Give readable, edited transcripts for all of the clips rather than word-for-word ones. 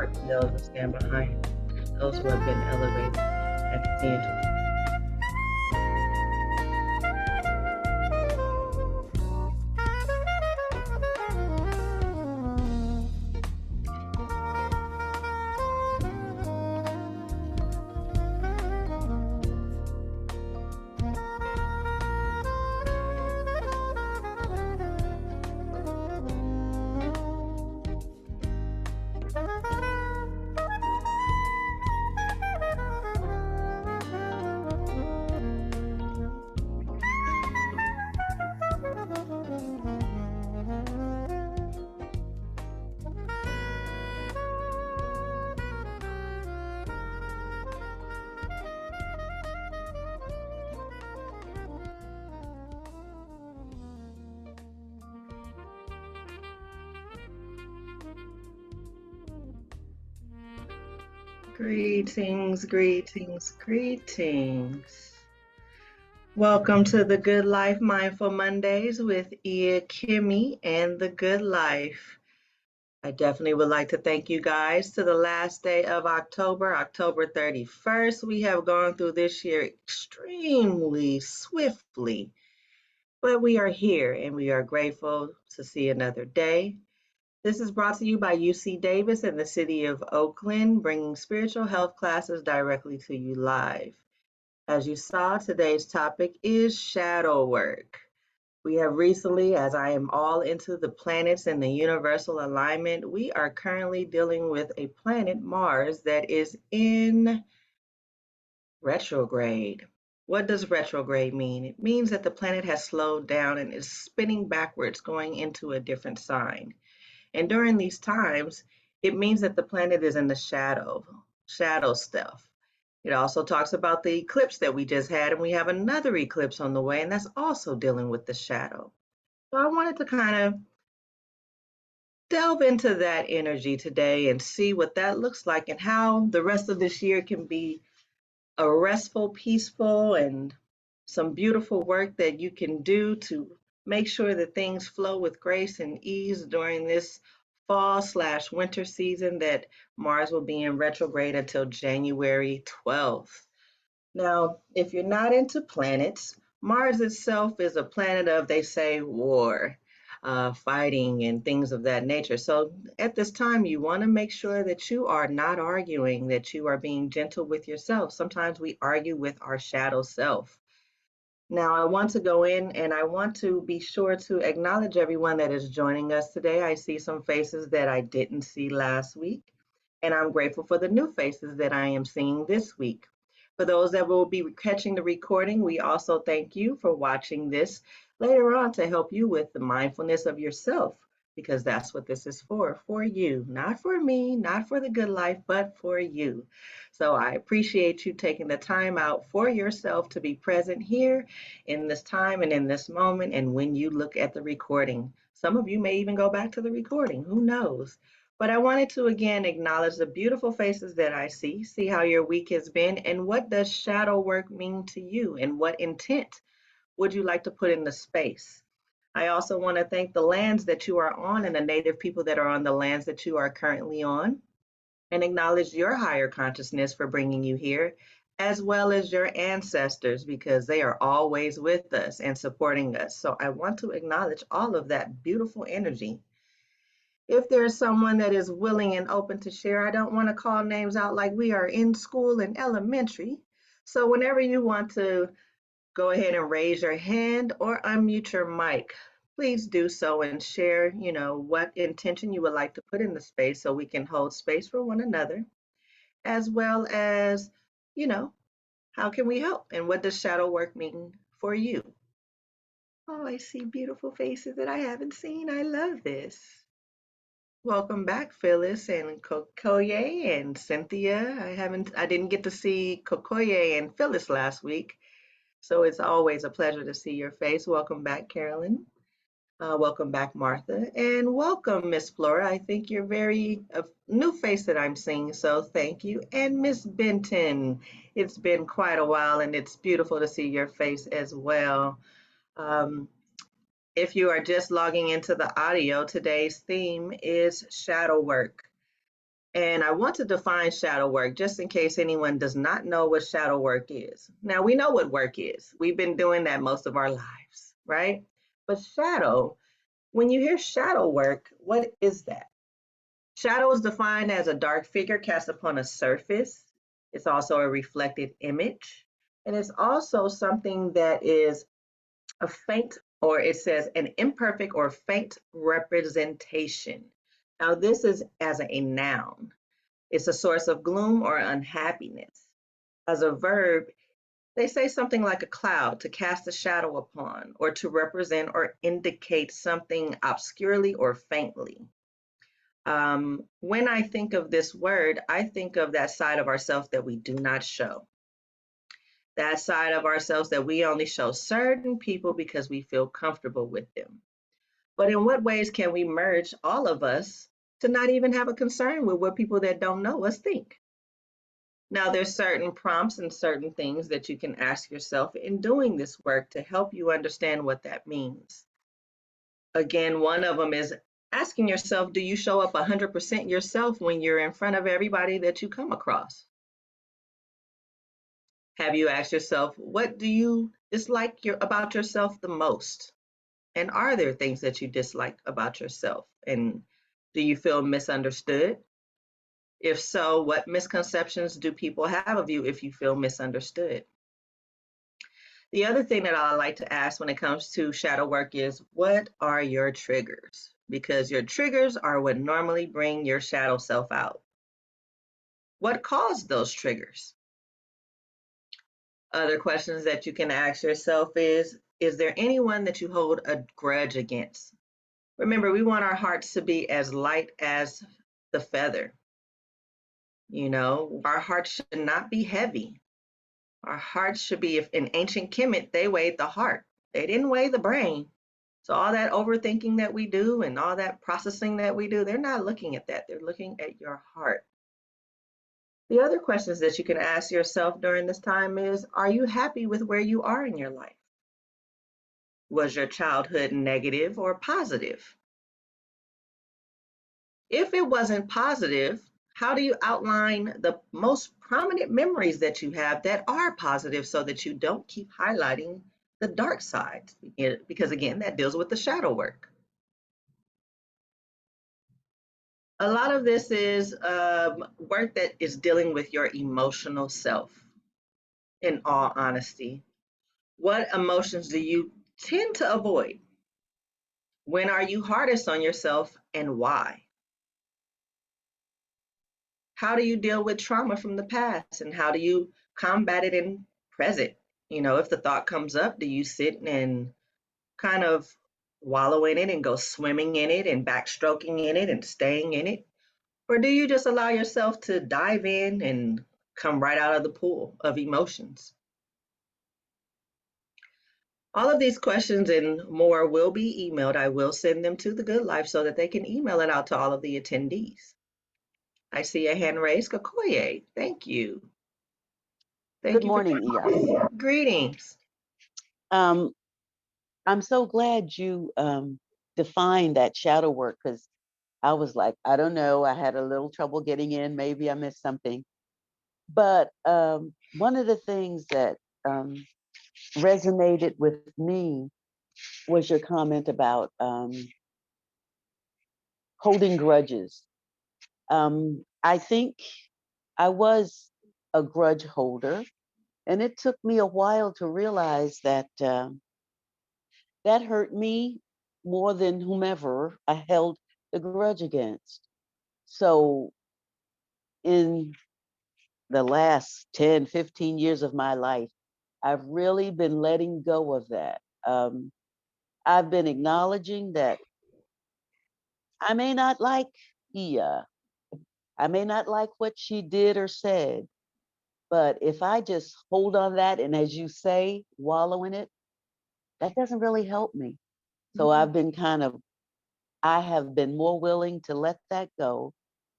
support to those that stand behind those who have been elevated and continue to. Greetings, greetings, greetings. Welcome to the Good Life Mindful Mondays with Iya Kemi and the Good Life. I definitely would like to thank you guys to the last day of October, October 31st. We have gone through this year extremely swiftly, but we are here and we are grateful to see another day. This is brought to you by UC Davis and the City of Oakland, bringing spiritual health classes directly to you live. As you saw, today's topic is shadow work. We have recently, as I am all into the planets and the universal alignment, we are currently dealing with a planet, Mars, that is in retrograde. What does retrograde mean? It means that the planet has slowed down and is spinning backwards, going into a different sign. And during these times, it means that the planet is in the shadow stuff. It also talks about the eclipse that we just had, and we have another eclipse on the way, and that's also dealing with the shadow. So I wanted to kind of delve into that energy today and see what that looks like and how the rest of this year can be a restful, peaceful, and some beautiful work that you can do to make sure that things flow with grace and ease during this fall/winter season that Mars will be in retrograde until January 12th. Now, if you're not into planets, Mars itself is a planet of, they say, war, fighting, and things of that nature. So at this time, you want to make sure that you are not arguing, that you are being gentle with yourself. Sometimes we argue with our shadow self. Now, I want to go in and I want to be sure to acknowledge everyone that is joining us today. I see some faces that I didn't see last week, and I'm grateful for the new faces that I am seeing this week. For those that will be catching the recording, we also thank you for watching this later on to help you with the mindfulness of yourself, because that's what this is for you, not for me, not for the good life, but for you. So I appreciate you taking the time out for yourself to be present here in this time and in this moment. And when you look at the recording, some of you may even go back to the recording, who knows? But I wanted to again acknowledge the beautiful faces that I see how your week has been, and what does shadow work mean to you, and what intent would you like to put in the space? I also want to thank the lands that you are on and the native people that are on the lands that you are currently on, and acknowledge your higher consciousness for bringing you here, as well as your ancestors, because they are always with us and supporting us. So I want to acknowledge all of that beautiful energy. If there's someone that is willing and open to share, I don't want to call names out like we are in school and elementary. So whenever you want to go ahead and raise your hand or unmute your mic, please do so and share, what intention you would like to put in the space so we can hold space for one another, as well as, you know, how can we help and what does shadow work mean for you? Oh, I see beautiful faces that I haven't seen. I love this. Welcome back, Phyllis and Kokoye and Cynthia. I didn't get to see Kokoye and Phyllis last week, so it's always a pleasure to see your face. Welcome back, Carolyn. Welcome back, Martha, and welcome, Miss Flora. I think you're very a new face that I'm seeing, so thank you. And Miss Benton, it's been quite a while, and it's beautiful to see your face as well. Um, if you are just logging into the audio, today's theme is shadow work. And I want to define shadow work just in case anyone does not know what shadow work is. Now, we know what work is. We've been doing that most of our lives, right? But shadow, when you hear shadow work, what is that? Shadow is defined as a dark figure cast upon a surface. It's also a reflected image. And it's also something that is a faint, or it says an imperfect or faint representation. Now, this is as a noun. It's a source of gloom or unhappiness. As a verb, they say something like a cloud, to cast a shadow upon, or to represent or indicate something obscurely or faintly. When I think of this word, I think of that side of ourselves that we do not show. That side of ourselves that we only show certain people because we feel comfortable with them. But in what ways can we merge all of us to not even have a concern with what people that don't know us think? Now, there's certain prompts and certain things that you can ask yourself in doing this work to help you understand what that means. Again, one of them is asking yourself, do you show up 100% yourself when you're in front of everybody that you come across? Have you asked yourself, what do you dislike about yourself the most? And are there things that you dislike about yourself? And do you feel misunderstood? If so, what misconceptions do people have of you if you feel misunderstood? The other thing that I like to ask when it comes to shadow work is, what are your triggers? Because your triggers are what normally bring your shadow self out. What caused those triggers? Other questions that you can ask yourself is there anyone that you hold a grudge against? Remember, we want our hearts to be as light as the feather. You know, our hearts should not be heavy. Our hearts should be, if in ancient Kemet, they weighed the heart. They didn't weigh the brain. So all that overthinking that we do and all that processing that we do, they're not looking at that. They're looking at your heart. The other questions that you can ask yourself during this time is, are you happy with where you are in your life? Was your childhood negative or positive? If it wasn't positive, how do you outline the most prominent memories that you have that are positive so that you don't keep highlighting the dark side? Because again, that deals with the shadow work. A lot of this is work that is dealing with your emotional self, in all honesty. What emotions do you tend to avoid? When are you hardest on yourself and why? How do you deal with trauma from the past and how do you combat it in present? You know, if the thought comes up, do you sit and kind of wallow in it and go swimming in it and backstroking in it and staying in it? Or do you just allow yourself to dive in and come right out of the pool of emotions? All of these questions and more will be emailed. I will send them to the Good Life so that they can email it out to all of the attendees. I see a hand raised. Kokoye, thank you. Thank Good you for morning, Iya. greetings. Um, I'm so glad you defined that shadow work because I was like, I don't know, I had a little trouble getting in. Maybe I missed something. But one of the things that resonated with me was your comment about holding grudges. I think I was a grudge holder, and it took me a while to realize that. That hurt me more than whomever I held the grudge against. So in the last 10, 15 years of my life, I've really been letting go of that. I've been acknowledging that I may not like Iya. I may not like what she did or said, but if I just hold on that and, as you say, wallow in it, that doesn't really help me. So Mhm. I have been more willing to let that go.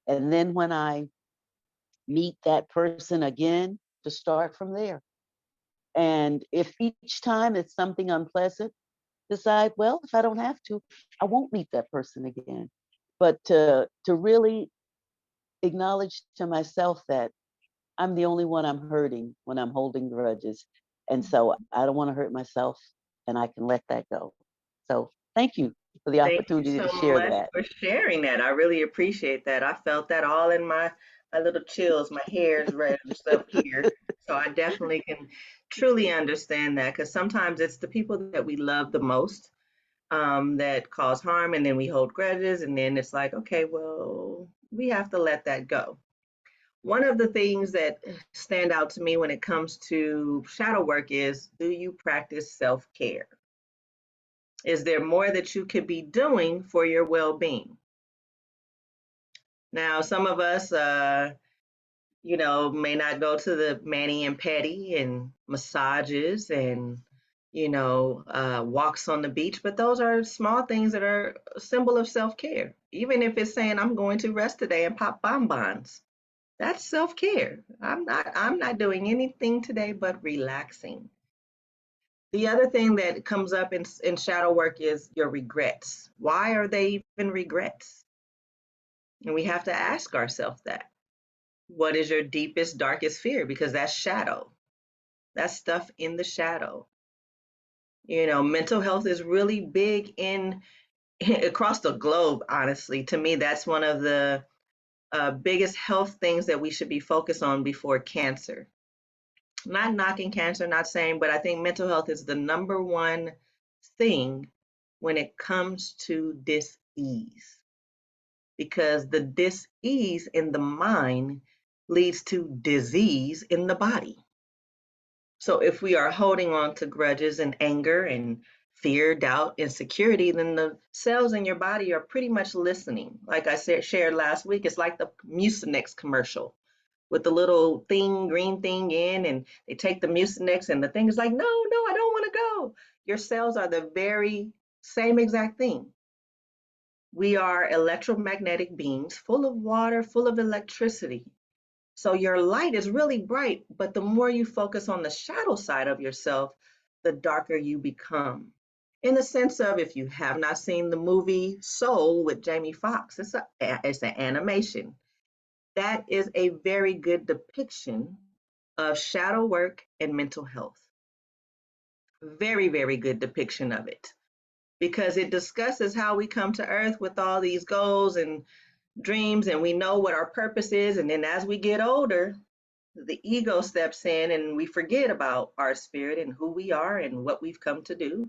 And then when I meet that person again, to start from there. And if each time it's something unpleasant, decide, well, if I don't have to, I won't meet that person again. But to really acknowledge to myself that I'm the only one I'm hurting when I'm holding grudges. And so I don't want to hurt myself, and I can let that go. So thank you for the Thank you opportunity so to share much that. for sharing that. I really appreciate that. I felt that all in my little chills, my hairs raised up here. So I definitely can truly understand that because sometimes it's the people that we love the most that cause harm, and then we hold grudges, and then it's like, okay, well, we have to let that go. One of the things that stand out to me when it comes to shadow work is, do you practice self-care? Is there more that you could be doing for your well-being? Now, some of us, may not go to the mani and pedi and massages and, walks on the beach, but those are small things that are a symbol of self-care. Even if it's saying, I'm going to rest today and pop bonbons, that's self-care. I'm not doing anything today but relaxing. The other thing that comes up in shadow work is your regrets. Why are they even regrets? And we have to ask ourselves that. What is your deepest, darkest fear? Because that's shadow. That's stuff in the shadow. Mental health is really big in across the globe, honestly. To me, that's one of the biggest health things that we should be focused on before cancer. Not knocking cancer, not saying, but I think mental health is the number one thing when it comes to dis-ease, because the dis-ease in the mind leads to disease in the body. So if we are holding on to grudges and anger and fear, doubt, insecurity, then the cells in your body are pretty much listening. Like I said, shared last week, it's like the Mucinex commercial with the little thing, green thing in, and they take the Mucinex, and the thing is like, no, no, I don't want to go. Your cells are the very same exact thing. We are electromagnetic beings full of water, full of electricity. So your light is really bright, but the more you focus on the shadow side of yourself, the darker you become. In the sense of, if you have not seen the movie Soul with Jamie Foxx, it's an animation. That is a very good depiction of shadow work and mental health. Very, very good depiction of it, because it discusses how we come to earth with all these goals and dreams, and we know what our purpose is. And then as we get older, the ego steps in and we forget about our spirit and who we are and what we've come to do.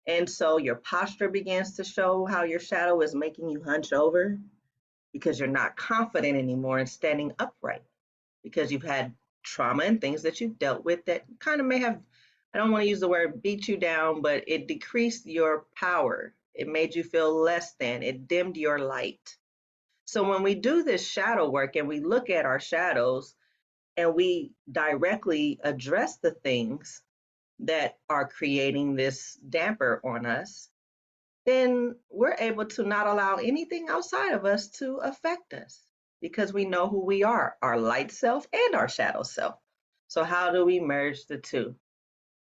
And so your posture begins to show how your shadow is making you hunch over because you're not confident anymore in standing upright, because you've had trauma and things that you've dealt with that kind of may have, I don't want to use the word beat you down, but it decreased your power. It made you feel less than, it dimmed your light. So when we do this shadow work and we look at our shadows and we directly address the things that are creating this damper on us, then we're able to not allow anything outside of us to affect us, because we know who we are, our light self and our shadow self. So, how do we merge the two?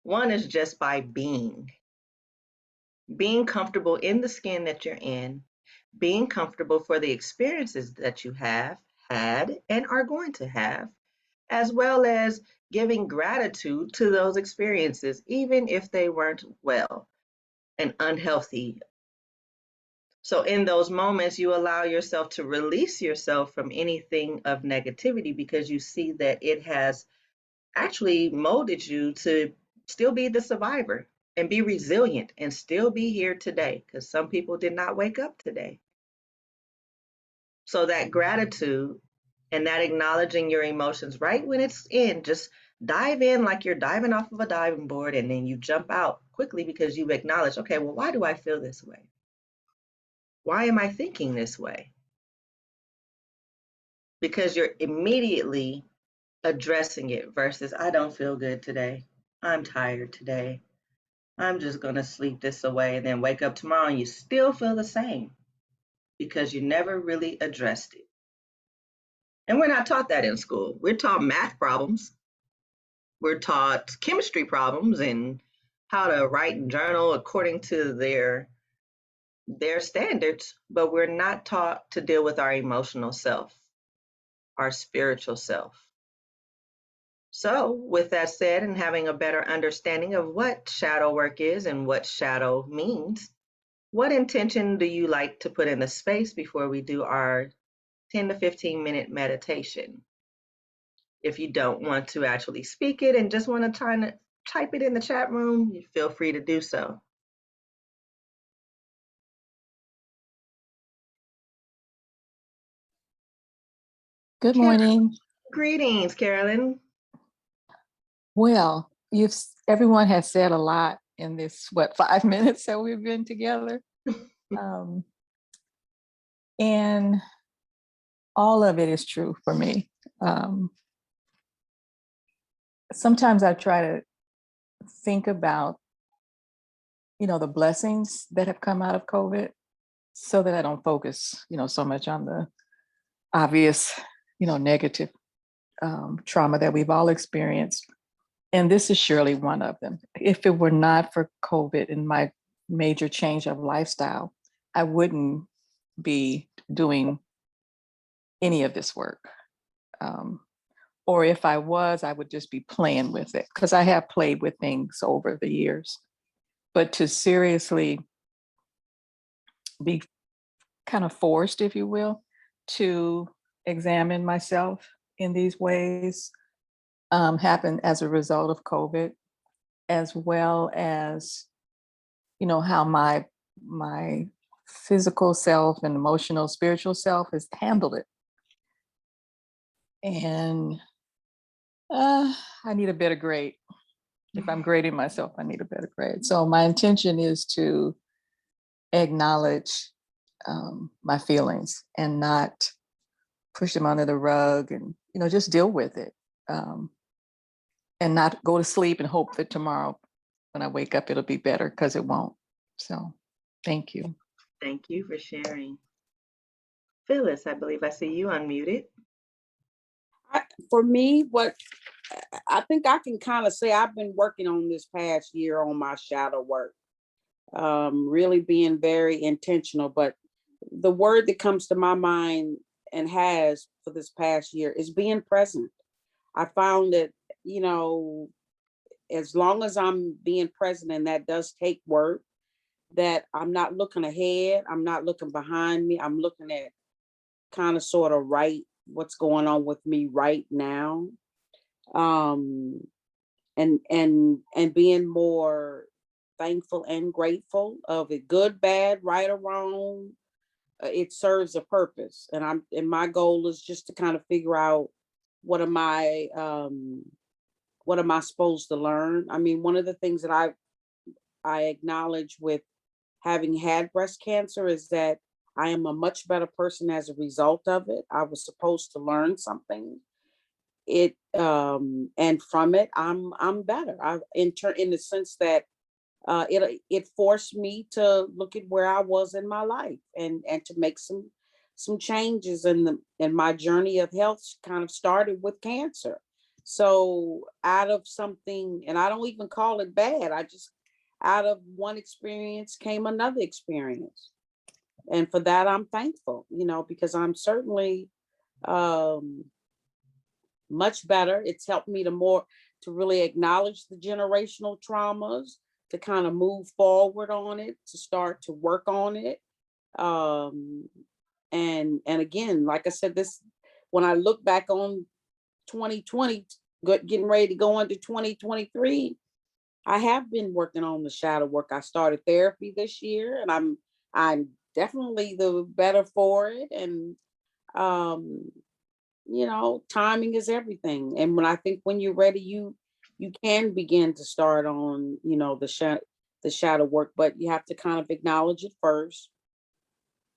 One is just by being comfortable in the skin that you're in, being comfortable for the experiences that you have had and are going to have, as well as giving gratitude to those experiences, even if they weren't well and unhealthy. So, in those moments, you allow yourself to release yourself from anything of negativity, because you see that it has actually molded you to still be the survivor and be resilient and still be here today, because some people did not wake up today. So, that gratitude and that acknowledging your emotions right when it's in, just dive in like you're diving off of a diving board, and then you jump out quickly because you've acknowledged, okay, well, why do I feel this way? Why am I thinking this way? Because you're immediately addressing it versus, I don't feel good today. I'm tired today. I'm just going to sleep this away and then wake up tomorrow and you still feel the same because you never really addressed it. And we're not taught that in school. We're taught math problems, we're taught chemistry problems and how to write and journal according to their standards, but we're not taught to deal with our emotional self. our spiritual self. So, with that said, and having a better understanding of what shadow work is and what shadow means, what intention do you like to put in the space before we do our 10 to 15-minute meditation? If you don't want to actually speak it and just want to try to type it in the chat room, you feel free to do so. Good morning. Greetings, Carolyn. Well, everyone has said a lot in this 5 minutes that we've been together, and all of it is true for me. Sometimes I try to think about, the blessings that have come out of COVID, so that I don't focus, so much on the obvious, negative trauma that we've all experienced. And this is surely one of them. If it were not for COVID and my major change of lifestyle, I wouldn't be doing any of this work. Or if I was, I would just be playing with it, because I have played with things over the years. But to seriously be kind of forced, if you will, to examine myself in these ways happened as a result of COVID, as well as, how my physical self and emotional, spiritual self has handled it. And I need a better grade. If I'm grading myself, I need a better grade. So my intention is to acknowledge my feelings and not push them under the rug, and just deal with it, and not go to sleep and hope that tomorrow when I wake up it'll be better, because it won't. So thank you. Thank you for sharing. Phyllis, I believe I see you unmuted. For me, what I think I can kind of say, I've been working on this past year on my shadow work, really being very intentional. But the word that comes to my mind and has for this past year is being present. I found that, as long as I'm being present, and that does take work, that I'm not looking ahead, I'm not looking behind me, I'm looking at kind of sort of what's going on with me right now. And being more thankful and grateful of it, good, bad, right or wrong. It serves a purpose, and my goal is just to kind of figure out what am I supposed to learn. I mean, one of the things that I acknowledge with having had breast cancer is that I am a much better person as a result of it. I was supposed to learn something. And from it, I'm better. In the sense that it forced me to look at where I was in my life, and to make some changes in my journey of health. Kind of started with cancer. So out of something, and I don't even call it bad, out of one experience came another experience. And for that, I'm thankful, because I'm certainly much better. It's helped me to really acknowledge the generational traumas, to kind of move forward on it, to start to work on it. And again, like I said, when I look back on 2020, getting ready to go into 2023, I have been working on the shadow work. I started therapy this year, and I'm definitely the better for it. And timing is everything. And when you're ready, you can begin to start on, the shadow work, but you have to kind of acknowledge it first,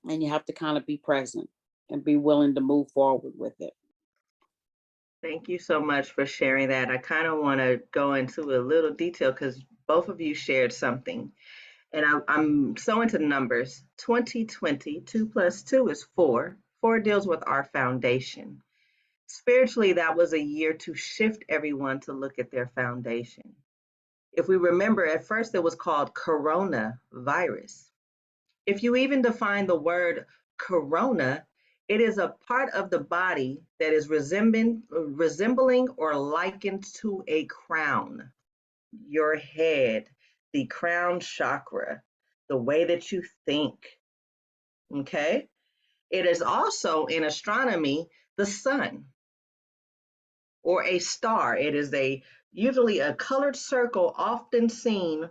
and you have to kind of be present and be willing to move forward with it. Thank you so much for sharing that. I kind of want to go into a little detail because both of you shared something. And I'm so into numbers. 2020, 2 plus 2 is 4. 4 deals with our foundation. Spiritually, that was a year to shift everyone to look at their foundation. If we remember, at first it was called coronavirus. If you even define the word corona, It is a part of the body that is resembling or likened to a crown. Your head, the crown chakra, the way that you think. Okay? It is also in astronomy the sun or a star. It is usually a colored circle often seen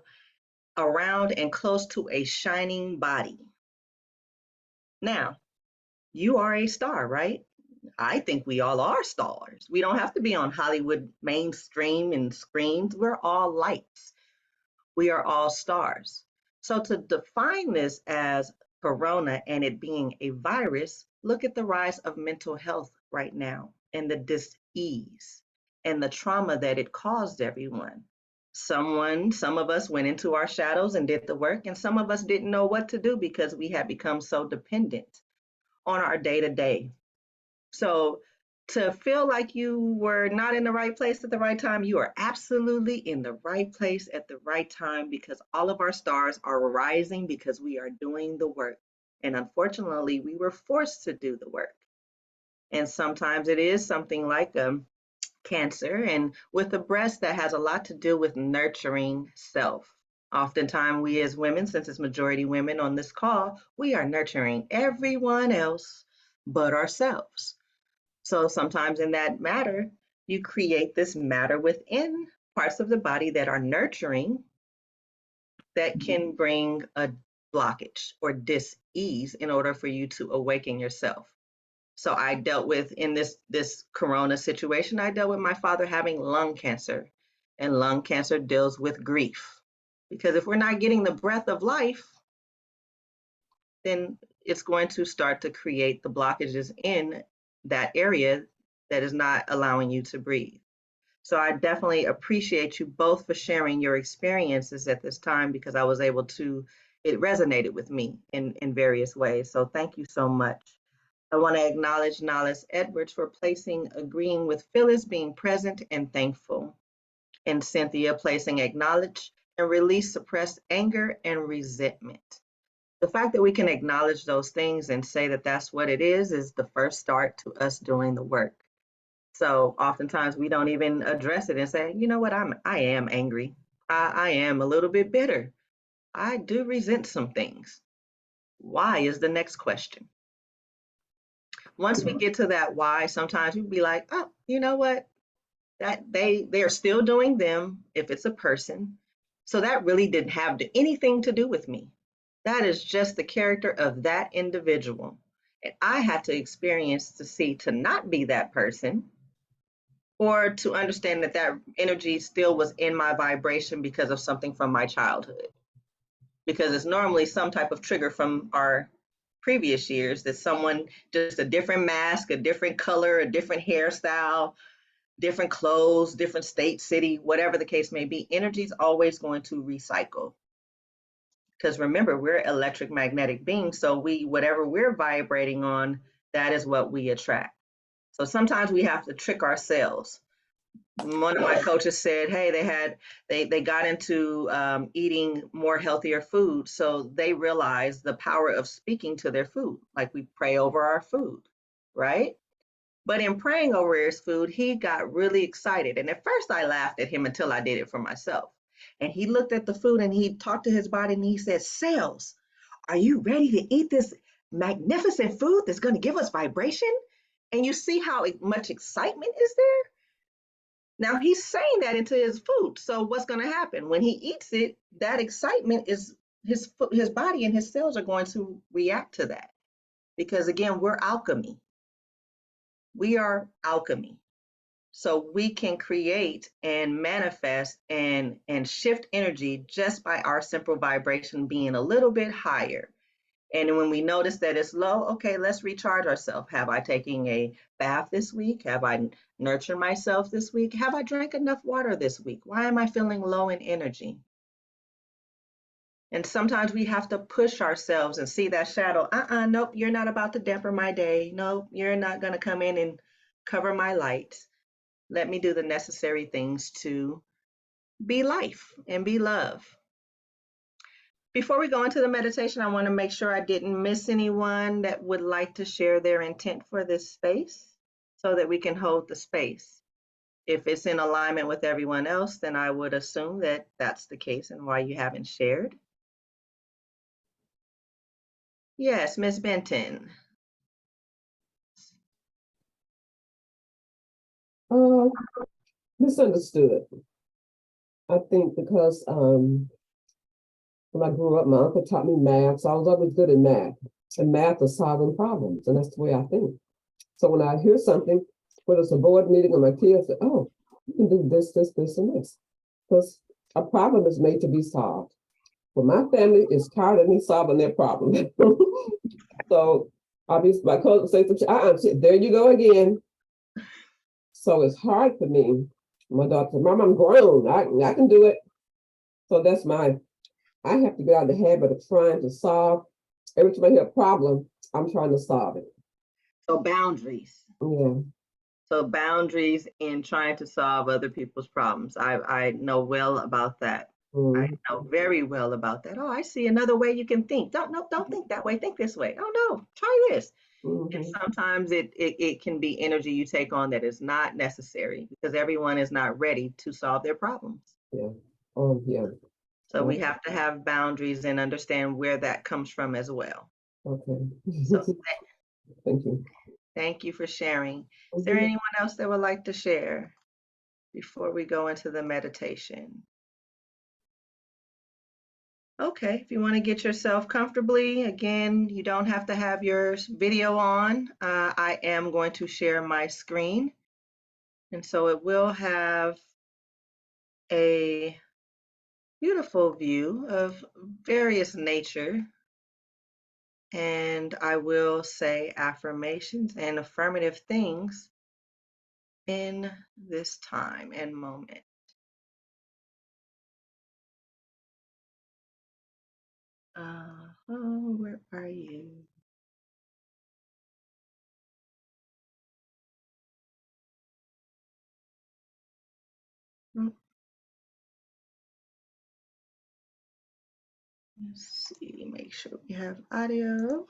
around and close to a shining body. Now, you are a star, right? I think we all are stars. We don't have to be on Hollywood mainstream and screens. We're all lights. We are all stars. So to define this as corona and it being a virus, look at the rise of mental health right now and the dis-ease and the trauma that it caused everyone. Some of us went into our shadows and did the work, and some of us didn't know what to do because we had become so dependent on our day to day. So to feel like you were not in the right place at the right time, you are absolutely in the right place at the right time because all of our stars are rising because we are doing the work. And unfortunately, we were forced to do the work. And sometimes it is something like cancer, and with the breast, that has a lot to do with nurturing self. Oftentimes, we as women, since it's majority women on this call, we are nurturing everyone else but ourselves. So sometimes in that matter, you create this matter within parts of the body that are nurturing that can bring a blockage or dis-ease in order for you to awaken yourself. So I dealt with in this corona situation, I dealt with my father having lung cancer, and lung cancer deals with grief. Because if we're not getting the breath of life, then it's going to start to create the blockages in that area that is not allowing you to breathe. So I definitely appreciate you both for sharing your experiences at this time because I was able to, it resonated with me in various ways. So thank you so much. I want to acknowledge Nollis Edwards for agreeing with Phyllis, being present and thankful, and Cynthia placing acknowledge and release suppressed anger and resentment. The fact that we can acknowledge those things and say that that's what it is the first start to us doing the work. So oftentimes we don't even address it and say, you know what, I am angry. I am a little bit bitter. I do resent some things. Why is the next question. Once we get to that why, sometimes we'd be like, oh, you know what? That they are still doing them if it's a person. So that really didn't have anything to do with me. That is just the character of that individual. And I had to experience to not be that person or to understand that that energy still was in my vibration because of something from my childhood. Because it's normally some type of trigger from our previous years that someone, just a different mask, a different color, a different hairstyle, different clothes, different state, city, whatever the case may be, energy is always going to recycle. Because remember, we're electric magnetic beings, so whatever we're vibrating on, that is what we attract. So sometimes we have to trick ourselves. One of my coaches said, hey, they got into eating more healthier food, so they realized the power of speaking to their food, like we pray over our food, right? But in praying over his food, he got really excited. And at first I laughed at him until I did it for myself. And he looked at the food and he talked to his body and he said, cells, are you ready to eat this magnificent food that's going to give us vibration? And you see how much excitement is there? Now he's saying that into his food. So what's going to happen? When he eats it, that excitement is his body and his cells are going to react to that. Because again, we're alchemy. We are alchemy. So we can create and manifest and shift energy just by our simple vibration being a little bit higher. And when we notice that it's low, okay, let's recharge ourselves. Have I taken a bath this week? Have I nurtured myself this week? Have I drank enough water this week? Why am I feeling low in energy? And sometimes we have to push ourselves and see that shadow. Nope, you're not about to dampen my day. Nope, you're not going to come in and cover my light. Let me do the necessary things to be life and be love. Before we go into the meditation, I want to make sure I didn't miss anyone that would like to share their intent for this space so that we can hold the space. If it's in alignment with everyone else, then I would assume that that's the case and why you haven't shared. Yes, Ms. Benton. Misunderstood. I think because when I grew up, my uncle taught me math, so I was always good at math. And math is solving problems, and that's the way I think. So when I hear something, whether it's a board meeting or my kids say, oh, you can do this, this, this, and this. Because a problem is made to be solved. Well, my family is tired of me solving their problem. So obviously my cousin say something, there you go again. So it's hard for me. My daughter said, Mom, I'm grown. I can do it. So that's I have to get out of the habit of trying to solve. Every time I hear a problem, I'm trying to solve it. So boundaries. Yeah. So boundaries in trying to solve other people's problems. I know well about that. I know very well about that. Oh, I see another way you can think. Don't think that way. Think this way. Oh no, try this. And sometimes it can be energy you take on that is not necessary because everyone is not ready to solve their problems. Yeah. Oh, yeah. So we have to have boundaries and understand where that comes from as well. Okay. So Thank you. thank you for sharing. Is there anyone else that would like to share before we go into the meditation? Okay, if you want to get yourself comfortably, again, you don't have to have your video on. I am going to share my screen. And so it will have a beautiful view of various nature. And I will say affirmations and affirmative things in this time and moment. Where are you? Let's see, make sure we have audio,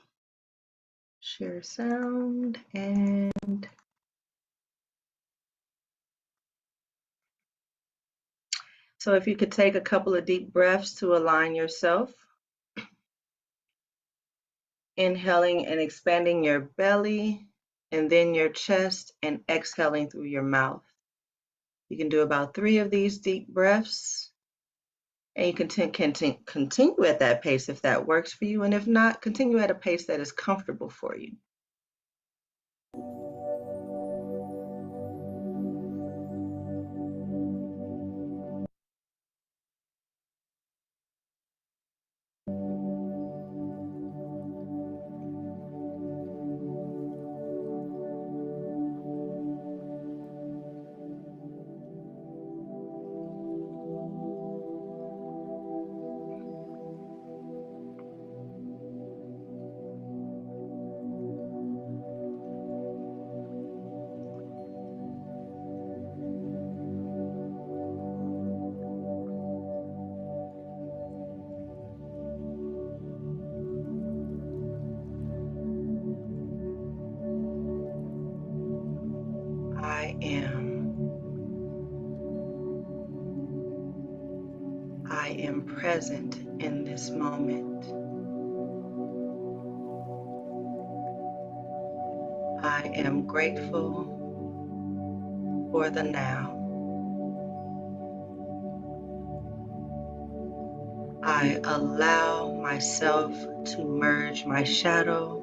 share sound, and so if you could take a couple of deep breaths to align yourself, inhaling and expanding your belly, and then your chest, and exhaling through your mouth. You can do about 3 of these deep breaths, and you can continue at that pace if that works for you, and if not, continue at a pace that is comfortable for you. I am present in this moment. I am grateful for the now. I allow myself to merge my shadow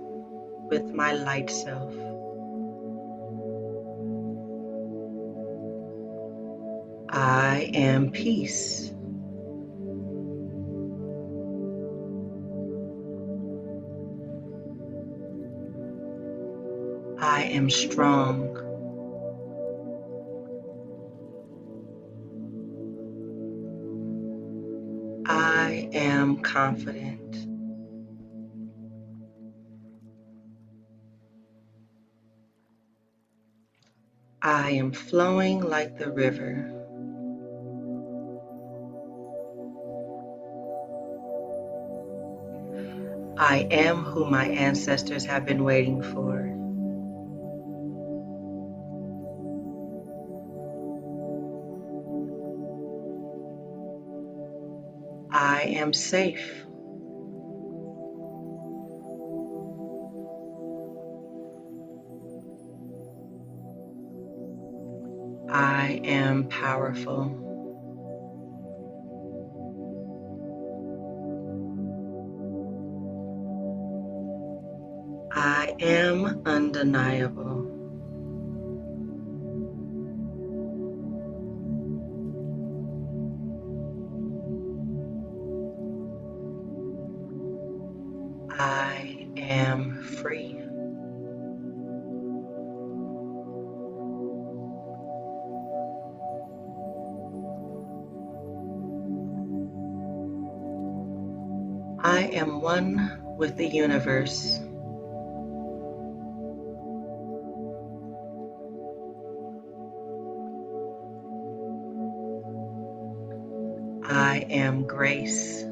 with my light self. I am peace. I am strong. I am confident. I am flowing like the river. I am who my ancestors have been waiting for. I am safe. I am powerful. I am undeniable. I am free. I am one with the universe. I am grace.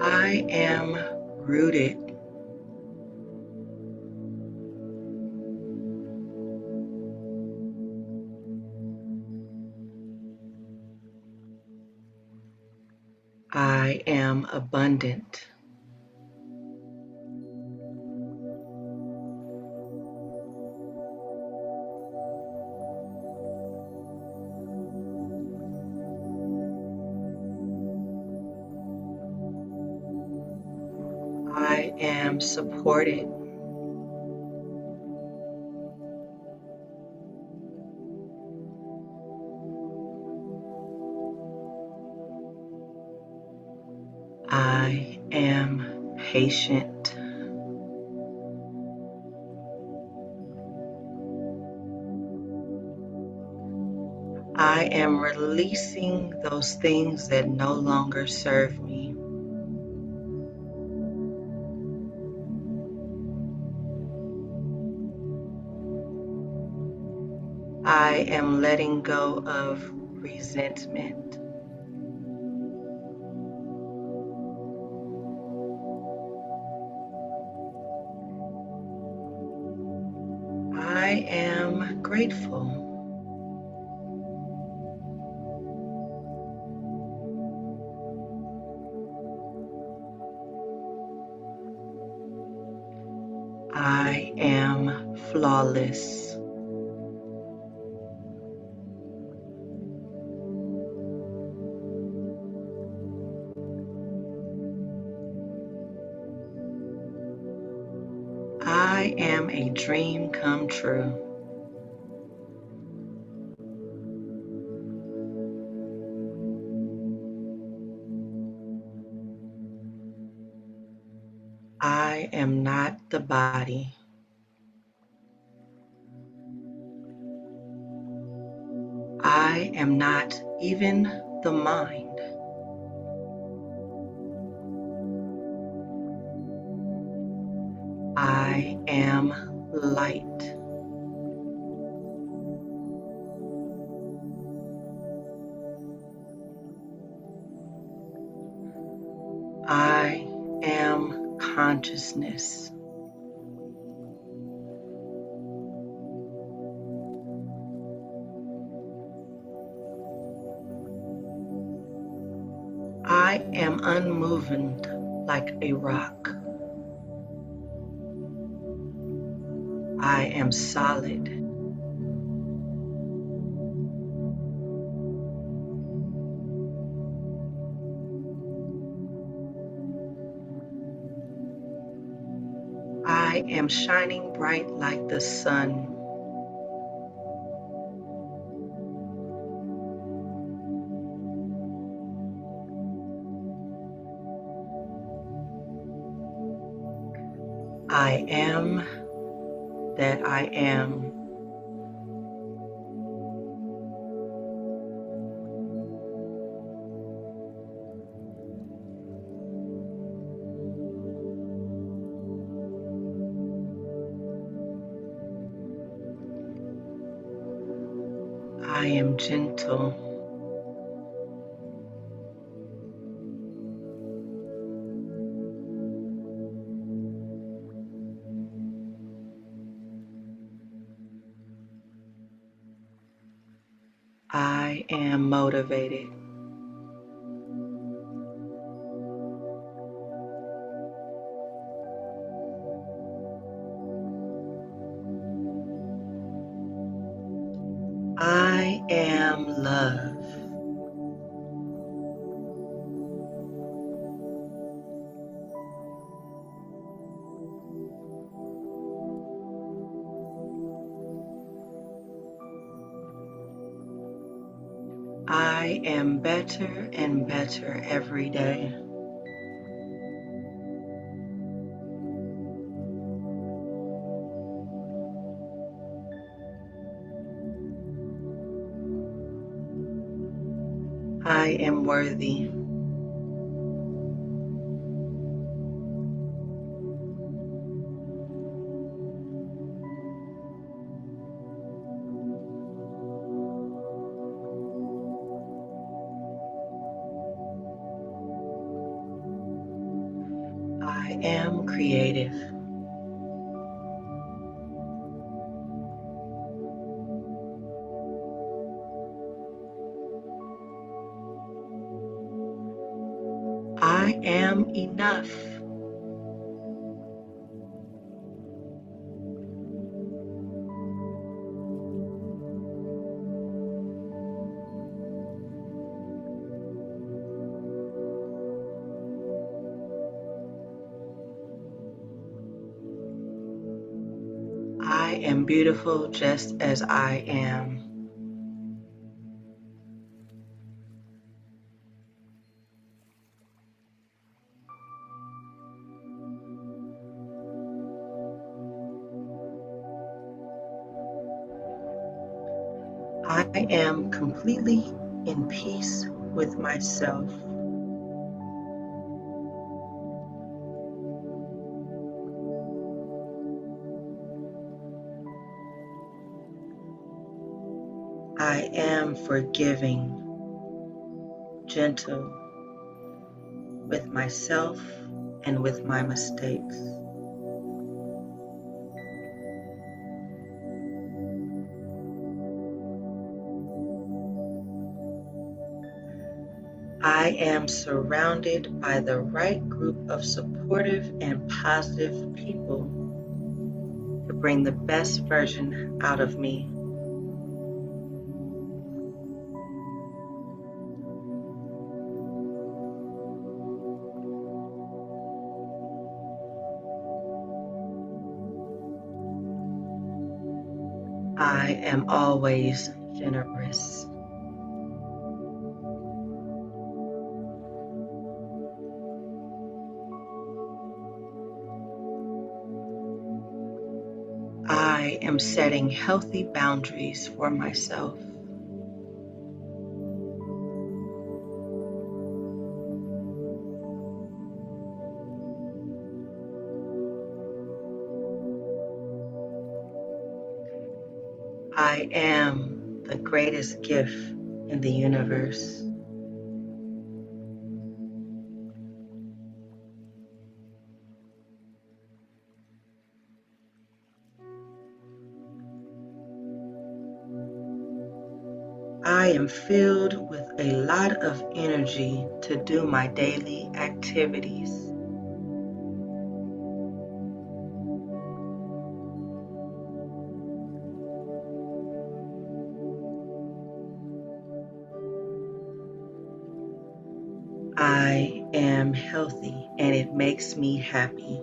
I am rooted. I am abundant. I am supported. I am patient. I am releasing those things that no longer serve me. I am letting go of resentment. I am grateful. I am flawless. I am a dream come true. I am not the body. I am not even the mind. I am light. I am consciousness. I am unmoving like a rock. I am solid. I am shining bright like the sun. I am that I am. I am gentle. I am motivated. I am love. I am better and better every day. I am worthy. I am creative. I am enough. I am beautiful just as I am. I am completely in peace with myself. I am forgiving, gentle with myself and with my mistakes. I am surrounded by the right group of supportive and positive people to bring the best version out of me. I am always generous. I am setting healthy boundaries for myself. I am the greatest gift in the universe. I am filled with a lot of energy to do my daily activities. I am healthy and it makes me happy.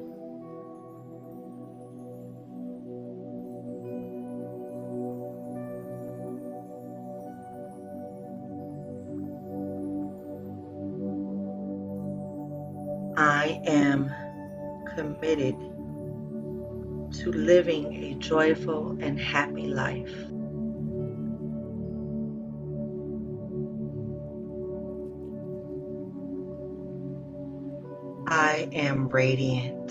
I am committed to living a joyful and happy life. I am radiant.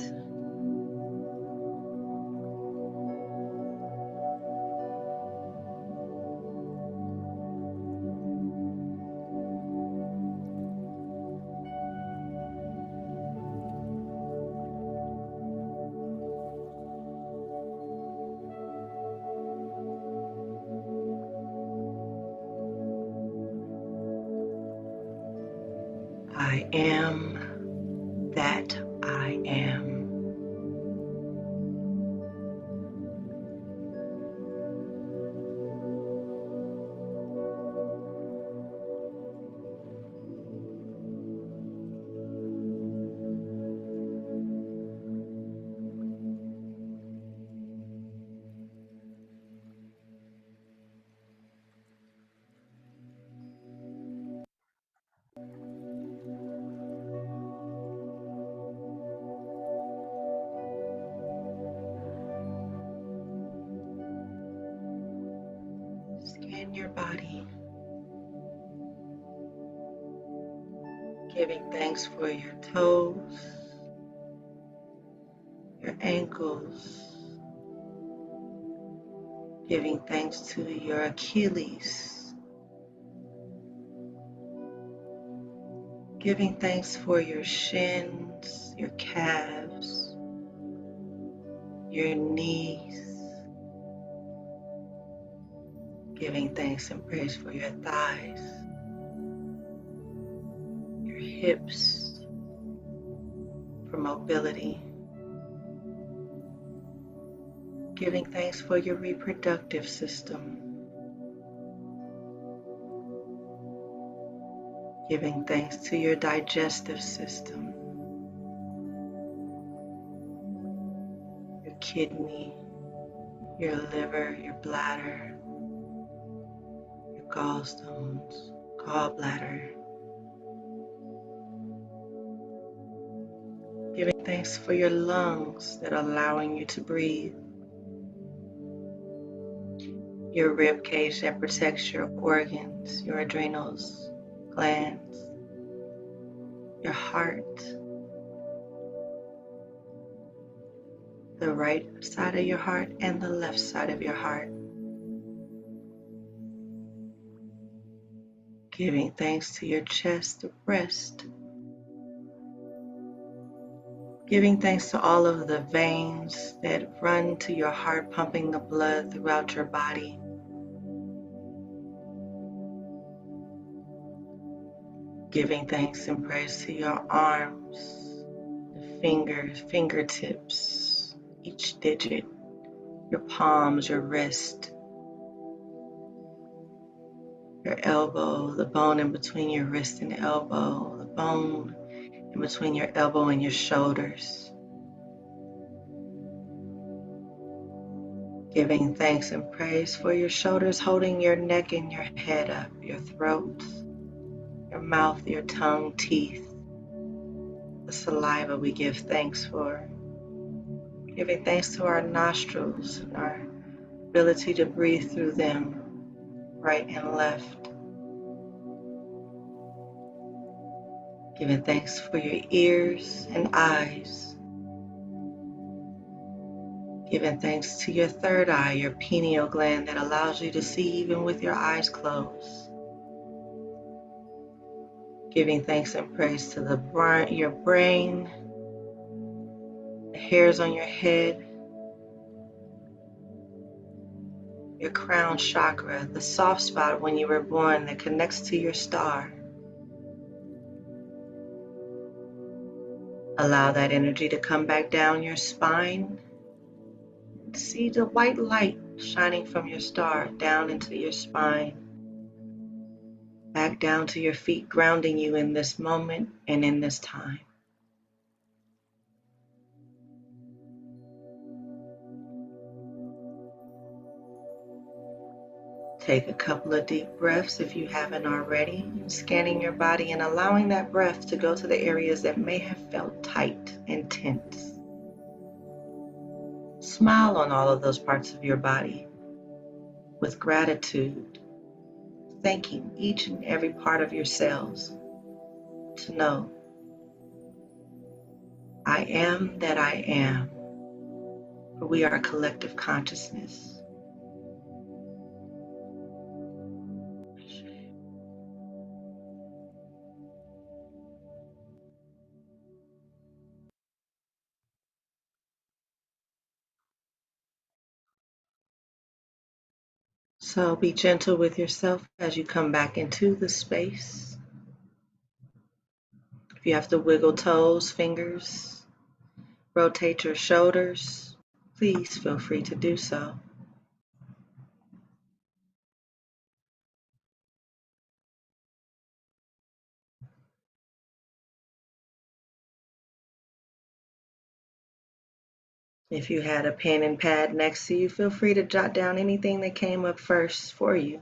I am that I am. Scan your body, giving thanks for your toes, your ankles, giving thanks to your Achilles, giving thanks for your shins, your calves, your knees, giving thanks and praise for your thighs, your hips, for mobility, giving thanks for your reproductive system, giving thanks to your digestive system, your kidney, your liver, your bladder, your gallstones, gallbladder, giving thanks for your lungs that are allowing you to breathe, your rib cage that protects your organs, your adrenals, glands, your heart, the right side of your heart and the left side of your heart, giving thanks to your chest, the breast, giving thanks to all of the veins that run to your heart, pumping the blood throughout your body, giving thanks and praise to your arms, the fingers, fingertips, each digit, your palms, your wrist, your elbow, the bone in between your wrist and elbow, the bone in between your elbow and your shoulders, giving thanks and praise for your shoulders holding your neck and your head up, your throat, your mouth, your tongue, teeth, the saliva we give thanks for, giving thanks to our nostrils and our ability to breathe through them, right and left, giving thanks for your ears and eyes, giving thanks to your third eye, your pineal gland that allows you to see even with your eyes closed, giving thanks and praise to your brain, the hairs on your head, your crown chakra, the soft spot when you were born that connects to your star. Allow that energy to come back down your spine. See the white light shining from your star down into your spine, back down to your feet, grounding you in this moment and in this time. Take a couple of deep breaths if you haven't already, scanning your body and allowing that breath to go to the areas that may have felt tight and tense. Smile on all of those parts of your body with gratitude, thanking each and every part of your cells to know, I am that I am, for we are a collective consciousness. So be gentle with yourself as you come back into the space. If you have to wiggle toes, fingers, rotate your shoulders, please feel free to do so. If you had a pen and pad next to you, feel free to jot down anything that came up first for you.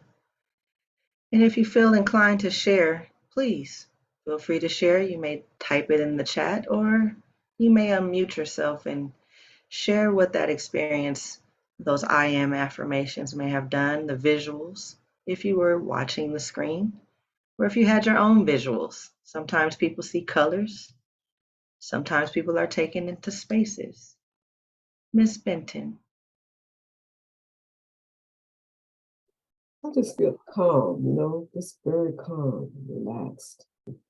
And if you feel inclined to share, please feel free to share. You may type it in the chat or you may unmute yourself and share what that experience, those I am affirmations may have done, the visuals, if you were watching the screen, or if you had your own visuals. Sometimes people see colors. Sometimes people are taken into spaces. Miss Benton. I just feel calm, just very calm, relaxed,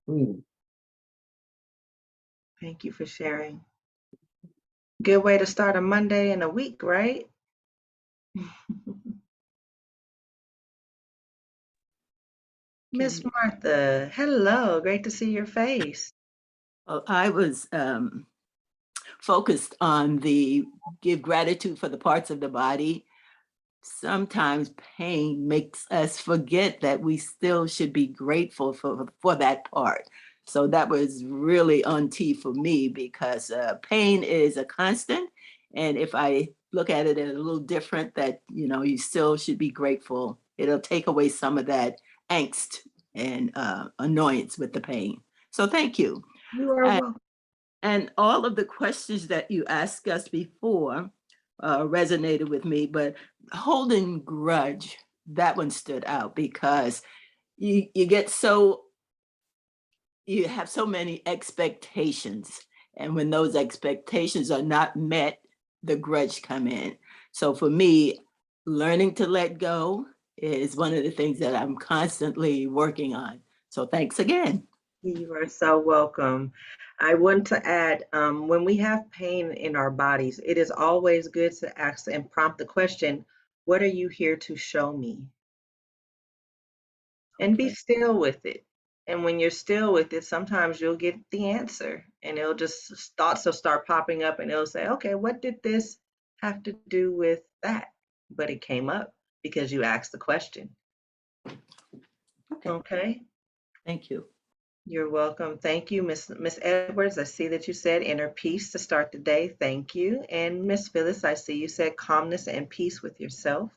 free. Thank you for sharing. Good way to start a Monday in a week, right? Miss Martha, hello. Great to see your face. Well, I was focused on the give gratitude for the parts of the body. Sometimes pain makes us forget that we still should be grateful for that part. So that was really on T for me because pain is a constant. And if I look at it a little different, that, you still should be grateful. It'll take away some of that angst and annoyance with the pain. So thank you. You are welcome. And all of the questions that you asked us before resonated with me, but holding grudge, that one stood out because you have so many expectations. And when those expectations are not met, the grudge come in. So for me, learning to let go is one of the things that I'm constantly working on. So thanks again. You are so welcome. I want to add, when we have pain in our bodies, it is always good to ask and prompt the question, what are you here to show me? And be still with it. And when you're still with it, sometimes you'll get the answer and it'll just, thoughts will start popping up and it'll say, okay, what did this have to do with that? But it came up because you asked the question. Okay. Thank you. You're welcome. Thank you, Miss Edwards. I see that you said inner peace to start the day. Thank you. And Miss Phyllis, I see you said calmness and peace with yourself.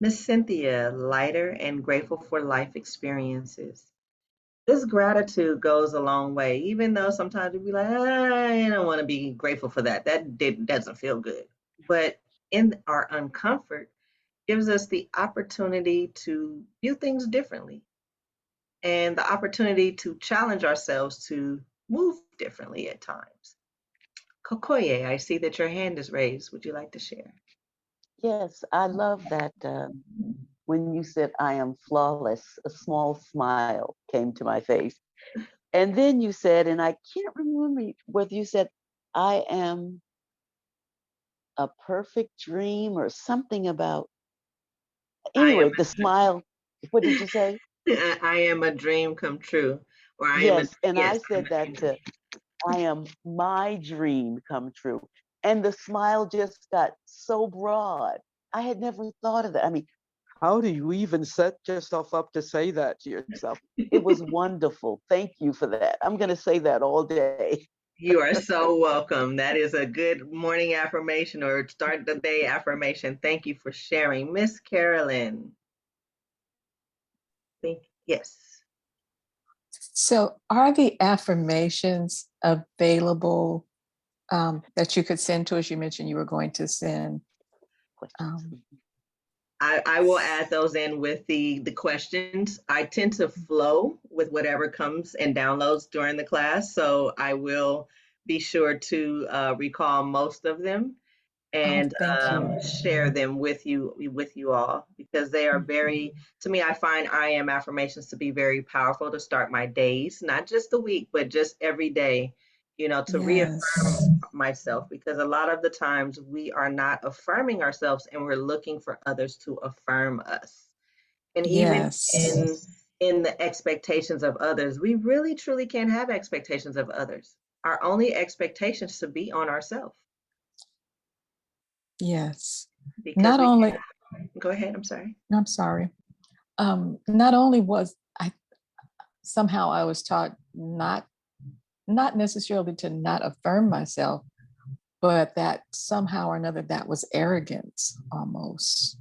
Miss Cynthia, lighter and grateful for life experiences. This gratitude goes a long way, even though sometimes you'll be like, I don't want to be grateful for that. Doesn't feel good. But in our uncomfort, gives us the opportunity to view things differently and the opportunity to challenge ourselves to move differently at times. Kokoye, I see that your hand is raised. Would you like to share? Yes, I love that when you said, I am flawless, a small smile came to my face. And then you said, and I can't remember whether you said, I am a perfect dream or something about, anyway, the smile. What did you say? I am a dream come true. Or Yes, and yes. I said that to, I am my dream come true. And the smile just got so broad. I had never thought of that. I mean, how do you even set yourself up to say that to yourself? It was wonderful. Thank you for that. I'm going to say that all day. You are so welcome. That is a good morning affirmation or start the day affirmation. Thank you for sharing. Miss Carolyn. Yes. So, are the affirmations available that you could send to us? You mentioned you were going to send. I will add those in with the questions. I tend to flow with whatever comes and downloads during the class, so I will be sure to recall most of them and share them with you all because they are very, to me, I find I am affirmations to be very powerful to start my days, not just the week, but just every day, to reaffirm myself, because a lot of the times we are not affirming ourselves and we're looking for others to affirm us. And even in the expectations of others. We really truly can't have expectations of others. Our only expectations should be on ourselves, Yes. because Not we only, go ahead, I'm sorry. I'm sorry. Not only was I somehow I was taught not necessarily to not affirm myself, but that somehow or another that was arrogance almost.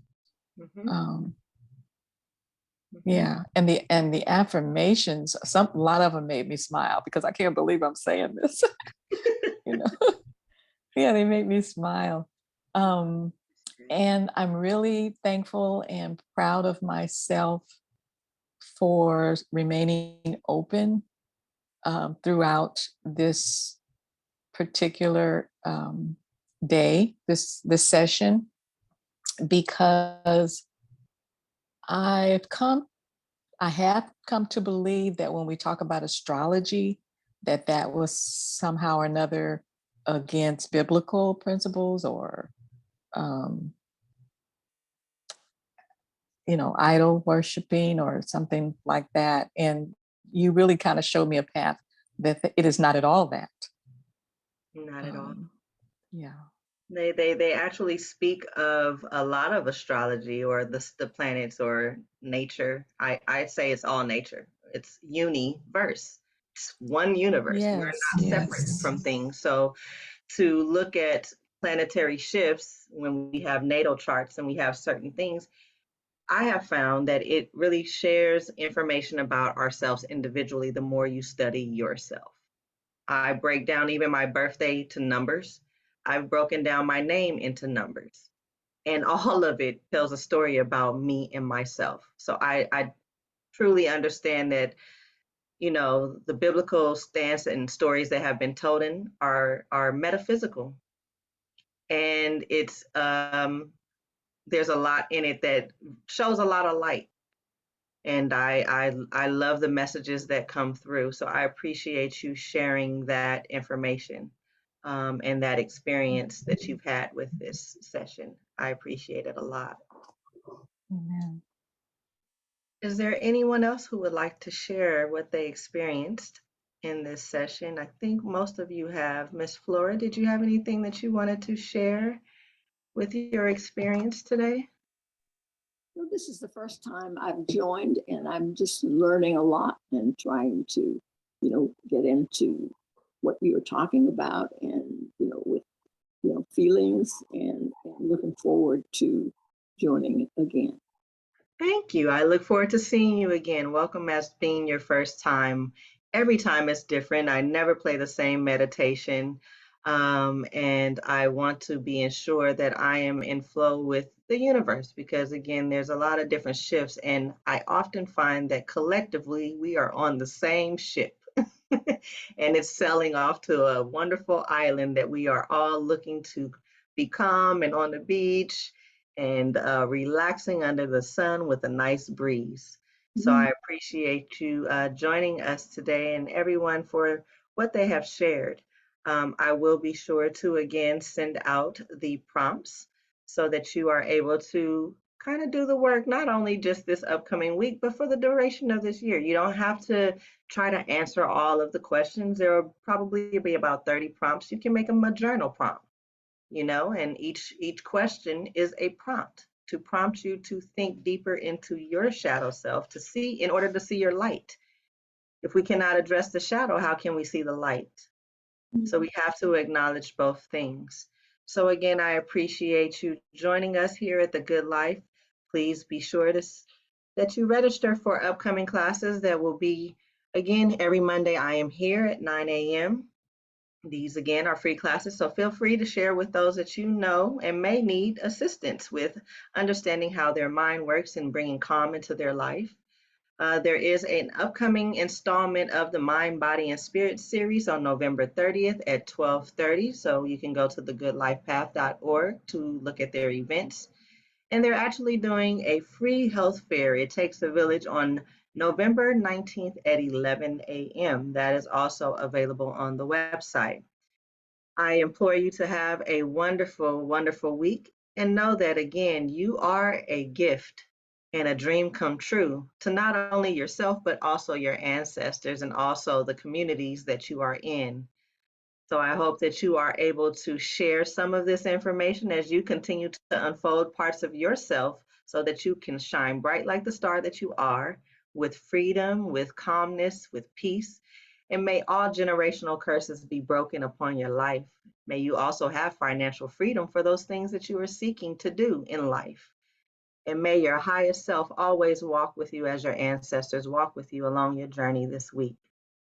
Mhm, Um, mhm. yeah, and the affirmations, a lot of them made me smile because I can't believe I'm saying this. You know, yeah, they make me smile. Um, and I'm really thankful and proud of myself for remaining open throughout this particular day, this session, because I've come, I have come to believe that when we talk about astrology, that was somehow or another against biblical principles or um, idol worshiping or something like that. And you really kind of showed me a path that it is not at all that. Not at all. Um, yeah. They actually speak of a lot of astrology or the planets or nature. I say it's all nature. It's universe. It's one universe. We're Yes. not separate Yes. from things. So to look at planetary shifts when we have natal charts and we have certain things, I have found that it really shares information about ourselves individually the more you study yourself. I break down even my birthday to numbers. I've broken down my name into numbers. And all of it tells a story about me and myself. So I truly understand that, the biblical stance and stories that have been told in are metaphysical. And there's a lot in it that shows a lot of light. And I love the messages that come through. So I appreciate you sharing that information, and that experience that you've had with this session. I appreciate it a lot. Amen. Is there anyone else who would like to share what they experienced in this session? I think most of you have. Miss Flora, did you have anything that you wanted to share with your experience today? Well, this is the first time I've joined, and I'm just learning a lot and trying to, get into what you're talking about, and with feelings, and looking forward to joining again. Thank you. I look forward to seeing you again. Welcome as being your first time. Every time is different. I never play the same meditation. And I want to be ensured that I am in flow with the universe because, again, there's a lot of different shifts. And I often find that collectively we are on the same ship. And it's sailing off to a wonderful island that we are all looking to be calm and on the beach and relaxing under the sun with a nice breeze. So I appreciate you joining us today and everyone for what they have shared. I will be sure to again send out the prompts so that you are able to kind of do the work, not only just this upcoming week, but for the duration of this year. You don't have to try to answer all of the questions. There will probably be about 30 prompts. You can make them a journal prompt, and each question is a prompt to prompt you to think deeper into your shadow self to see in order to see your light. If we cannot address the shadow, how can we see the light? So we have to acknowledge both things. So again, I appreciate you joining us here at the Good Life. Please be sure that you register for upcoming classes that will be, again, every Monday. I am here at 9 a.m. These again are free classes, so feel free to share with those that you know and may need assistance with understanding how their mind works and bringing calm into their life. There is an upcoming installment of the Mind, Body, and Spirit series on November 30th at 12:30, so you can go to thegoodlifepath.org to look at their events. And they're actually doing a free health fair. It takes a village on November 19th at 11 a.m. That is also available on the website. I implore you to have a wonderful, wonderful week and know that again, you are a gift. and a dream come true to not only yourself, but also your ancestors and also the communities that you are in. So I hope that you are able to share some of this information as you continue to unfold parts of yourself so that you can shine bright like the star that you are, with freedom, with calmness, with peace. And may all generational curses be broken upon your life. May you also have financial freedom for those things that you are seeking to do in life. And may your highest self always walk with you as your ancestors walk with you along your journey this week.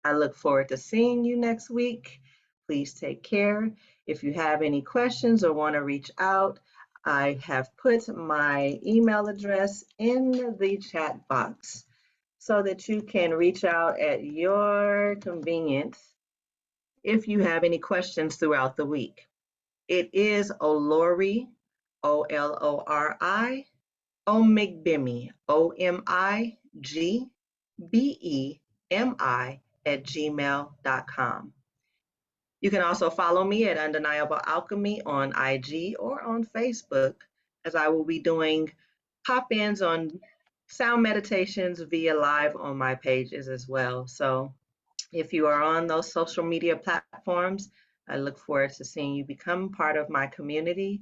I look forward to seeing you next week. Please take care. If you have any questions or want to reach out, I have put my email address in the chat box so that you can reach out at your convenience if you have any questions throughout the week. It is Olori, Olori, Omigbemi, Omigbemi @gmail.com. You can also follow me at Undeniable Alchemy on IG or on Facebook, as I will be doing pop-ins on sound meditations via live on my pages as well. So if you are on those social media platforms, I look forward to seeing you become part of my community.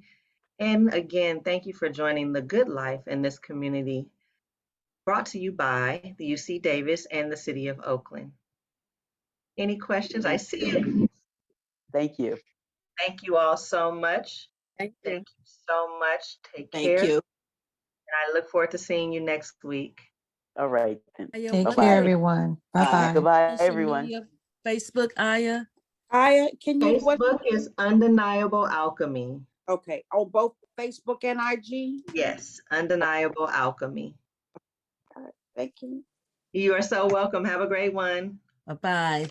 And again, thank you for joining The Good Life in this community, brought to you by the UC Davis and the City of Oakland. Any questions? I see it. Thank you. Thank you all so much. Thank Thank you. you so much. Take Thank care. you. And I look forward to seeing you next week. All right then. Take Bye-bye. care, everyone. Bye-bye. Goodbye, Social everyone. media, Facebook, Aya. Aya, can you what? Facebook is Undeniable Alchemy. Okay, on both Facebook and IG. Yes, Undeniable Alchemy. All right, thank you. You are so welcome. Have a great one. Bye-bye.